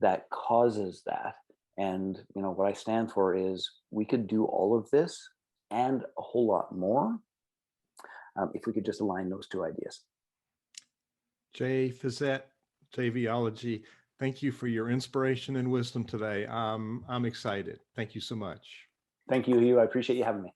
that causes that. And what I stand for is we could do all of this and a whole lot more if we could just align those two ideas. Jay Fazette, JVology, thank you for your inspiration and wisdom today. I'm excited. Thank you so much. Thank you, Hugh. I appreciate you having me.